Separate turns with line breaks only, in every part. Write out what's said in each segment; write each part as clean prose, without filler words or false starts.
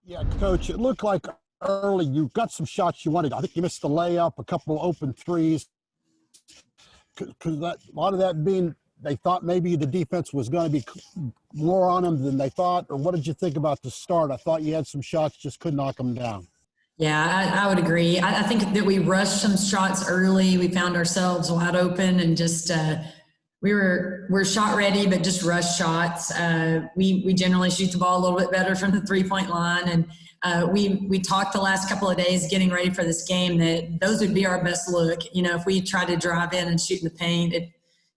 Yeah, Coach, it looked like early you got some shots you wanted. I think you missed the layup, a couple of open threes. Because a lot of that being they thought maybe the defense was going to be more on them than they thought. Or what did you think about the start? I thought you had some shots, just couldn't knock them down.
Yeah, I would agree. I think that we rushed some shots early. We found ourselves wide open and just we're shot ready, but just rushed shots. We generally shoot the ball a little bit better from the 3-point line, and we talked the last couple of days getting ready for this game that those would be our best look. You know, if we tried to drive in and shoot in the paint,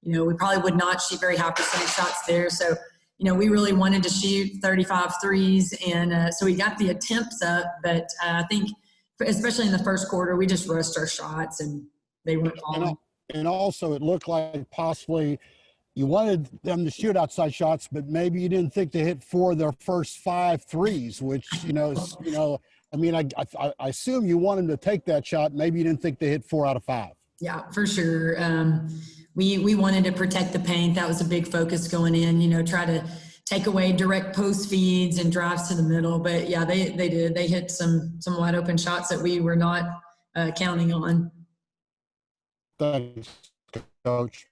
we probably would not shoot very high percentage shots there. So we really wanted to shoot 35 threes, and so we got the attempts up. But I think, especially in the first quarter, we just rushed our shots, and they weren't falling.
And also, it looked like possibly you wanted them to shoot outside shots, but maybe you didn't think they hit 4 of their first 5 threes, which, I mean, I assume you want them to take that shot. Maybe you didn't think they hit 4 out of 5.
Yeah, for sure. We wanted to protect the paint. That was a big focus going in, try to take away direct post feeds and drives to the middle. But yeah, they did. They hit some wide open shots that we were not counting on.
Thanks, Coach.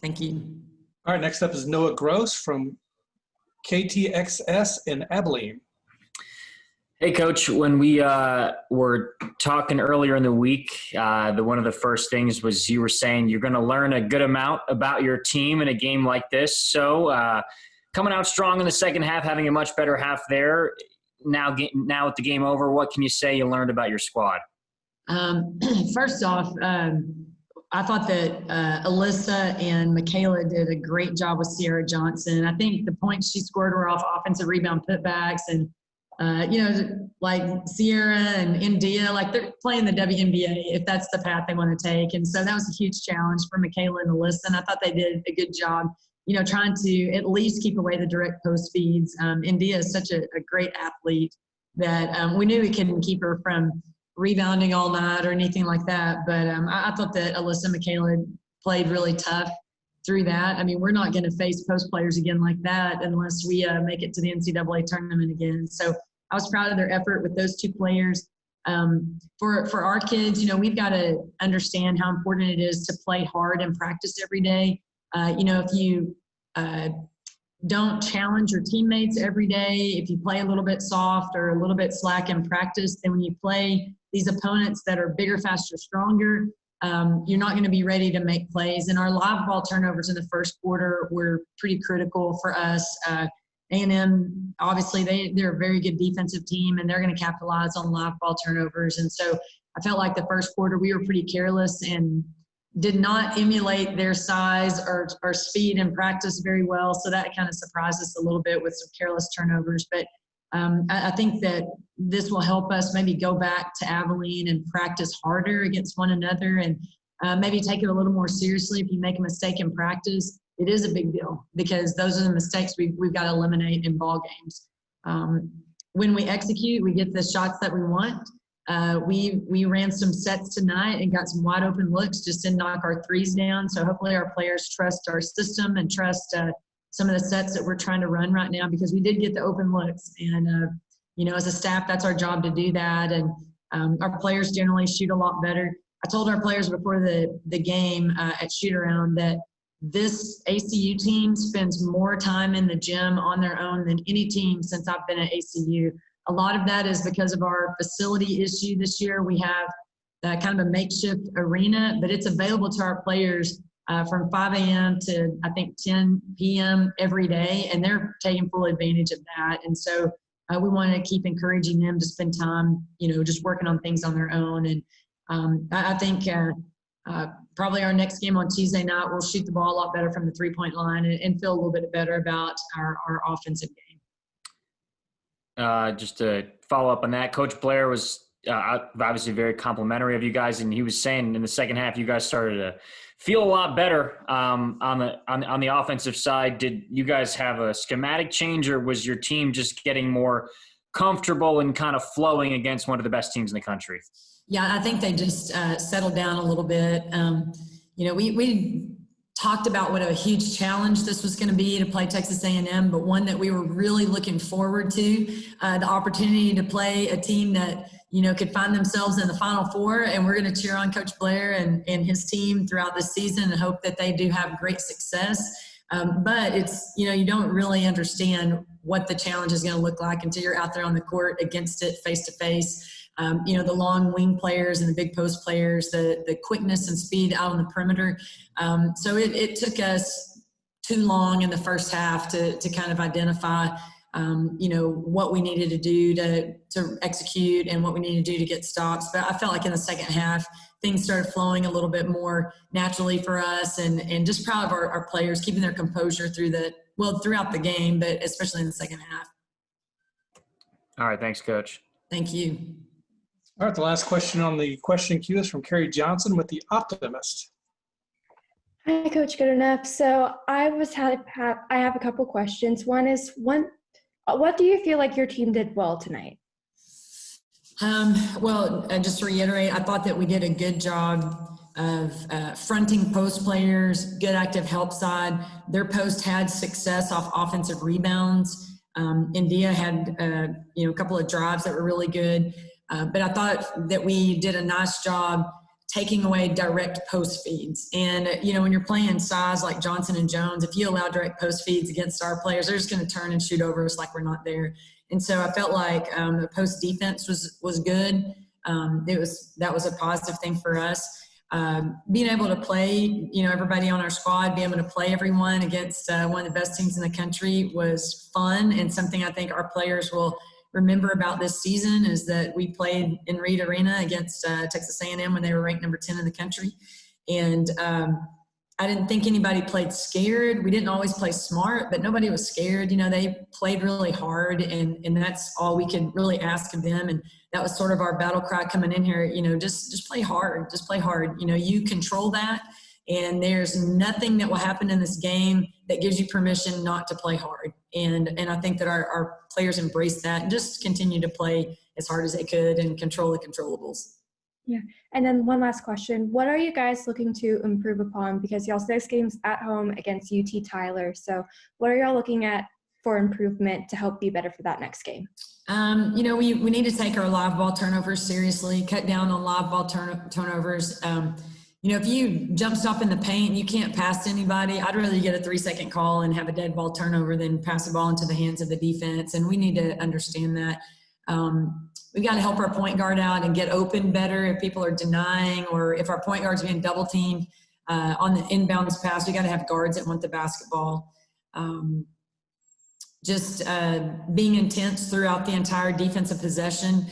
Thank you.
All right, next up is Noah Gross from KTXS in Abilene.
Hey, Coach, when we were talking earlier in the week, one of the first things was you were saying you're going to learn a good amount about your team in a game like this. So coming out strong in the second half, having a much better half there. Now with the game over, what can you say you learned about your squad?
First off, I thought that Alyssa and Michaela did a great job with Sierra Johnson. I think the points she scored were off offensive rebound putbacks, and like Sierra and India, like they're playing the WNBA if that's the path they want to take. And so that was a huge challenge for Michaela and Alyssa, and I thought they did a good job, trying to at least keep away the direct post feeds. India is such a great athlete that we knew we couldn't keep her from rebounding all night or anything like that. But I thought that Alyssa and Michaela played really tough through that. I mean, we're not going to face post players again like that unless we make it to the NCAA tournament again. So I was proud of their effort with those 2 players. For our kids, we've got to understand how important it is to play hard and practice every day. If you don't challenge your teammates every day, if you play a little bit soft or a little bit slack in practice, then when you play these opponents that are bigger, faster, stronger, you're not going to be ready to make plays. And our live ball turnovers in the first quarter were pretty critical for us. A&M, obviously, they're a very good defensive team, and they're going to capitalize on live ball turnovers. And so I felt like the first quarter we were pretty careless and did not emulate their size or speed in practice very well. So that kind of surprised us a little bit with some careless turnovers. But I think that this will help us maybe go back to Abilene and practice harder against one another, and maybe take it a little more seriously. If you make a mistake in practice, it is a big deal because those are the mistakes we've got to eliminate in ball games. When we execute, we get the shots that we want. We ran some sets tonight and got some wide open looks, just didn't knock our threes down. So hopefully our players trust our system and trust some of the sets that we're trying to run right now, because we did get the open looks. And, as a staff, that's our job to do that. And our players generally shoot a lot better. I told our players before the game at shoot-around that this ACU team spends more time in the gym on their own than any team since I've been at ACU. A lot of that is because of our facility issue this year. We have kind of a makeshift arena, but it's available to our players from 5 a.m. to, I think, 10 p.m. every day, and they're taking full advantage of that. And so we want to keep encouraging them to spend time, just working on things on their own. And I think probably our next game on Tuesday night, we'll shoot the ball a lot better from the 3-point line and feel a little bit better about our offensive game.
Just to follow up on that, Coach Blair was obviously very complimentary of you guys, and he was saying in the second half you guys started to feel a lot better on the offensive side. Did you guys have a schematic change, or was your team just getting more comfortable and kind of flowing against one of the best teams in the country?
Yeah, I think they just settled down a little bit. We talked about what a huge challenge this was going to be to play Texas A&M, but one that we were really looking forward to, the opportunity to play a team that, could find themselves in the Final Four. And we're going to cheer on Coach Blair and his team throughout this season and hope that they do have great success. But it's, you don't really understand what the challenge is going to look like until you're out there on the court against it face to face. The long wing players and the big post players, the quickness and speed out on the perimeter. So it took us too long in the first half to kind of identify, what we needed to do to execute and what we needed to do to get stops. But I felt like in the second half, things started flowing a little bit more naturally for us, and just proud of our players keeping their composure throughout the game, but especially in the second half.
All right. Thanks, Coach.
Thank you.
All right, the last question on the question queue is from Carrie Johnson with The Optimist.
Hi, Coach Goodenough. So I have a couple questions. One is, what do you feel like your team did well tonight?
Just to reiterate, I thought that we did a good job of fronting post players, good active help side. Their post had success off offensive rebounds. India had a couple of drives that were really good. But I thought that we did a nice job taking away direct post feeds. And, when you're playing size like Johnson and Jones, if you allow direct post feeds against our players, they're just going to turn and shoot over us like we're not there. And so I felt like the post defense was good. That was a positive thing for us. Being able to play, everybody on our squad, being able to play everyone against one of the best teams in the country was fun, and something I think our players will remember about this season is that we played in Reed Arena against Texas A&M when they were ranked number 10 in the country. And I didn't think anybody played scared. We didn't always play smart, but nobody was scared. They played really hard, and that's all we could really ask of them. And that was sort of our battle cry coming in here, just play hard, just play hard. You control that, and there's nothing that will happen in this game that gives you permission not to play hard. And I think that our players embraced that and just continue to play as hard as they could and control the controllables.
Yeah. And then one last question. What are you guys looking to improve upon? Because y'all's next game's at home against UT Tyler. So what are y'all looking at for improvement to help be better for that next game?
We need to take our live ball turnovers seriously, cut down on live ball turnovers. If you jump stop in the paint and you can't pass to anybody, I'd rather you get a 3-second call and have a dead ball turnover than pass the ball into the hands of the defense. And we need to understand that. We got to help our point guard out and get open better if people are denying, or if our point guard's being double teamed on the inbounds pass. We got to have guards that want the basketball. Being intense throughout the entire defensive possession.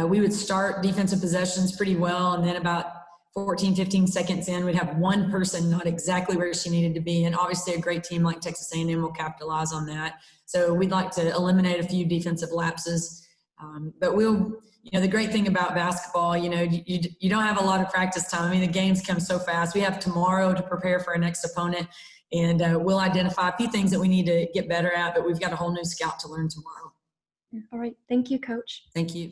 We would start defensive possessions pretty well, and then about 14, 15 seconds in, we'd have one person not exactly where she needed to be. And obviously a great team like Texas A&M will capitalize on that. So we'd like to eliminate a few defensive lapses. But the great thing about basketball, you don't have a lot of practice time. I mean, the games come so fast. We have tomorrow to prepare for our next opponent, and we'll identify a few things that we need to get better at, but we've got a whole new scout to learn tomorrow.
All right. Thank you, Coach.
Thank you.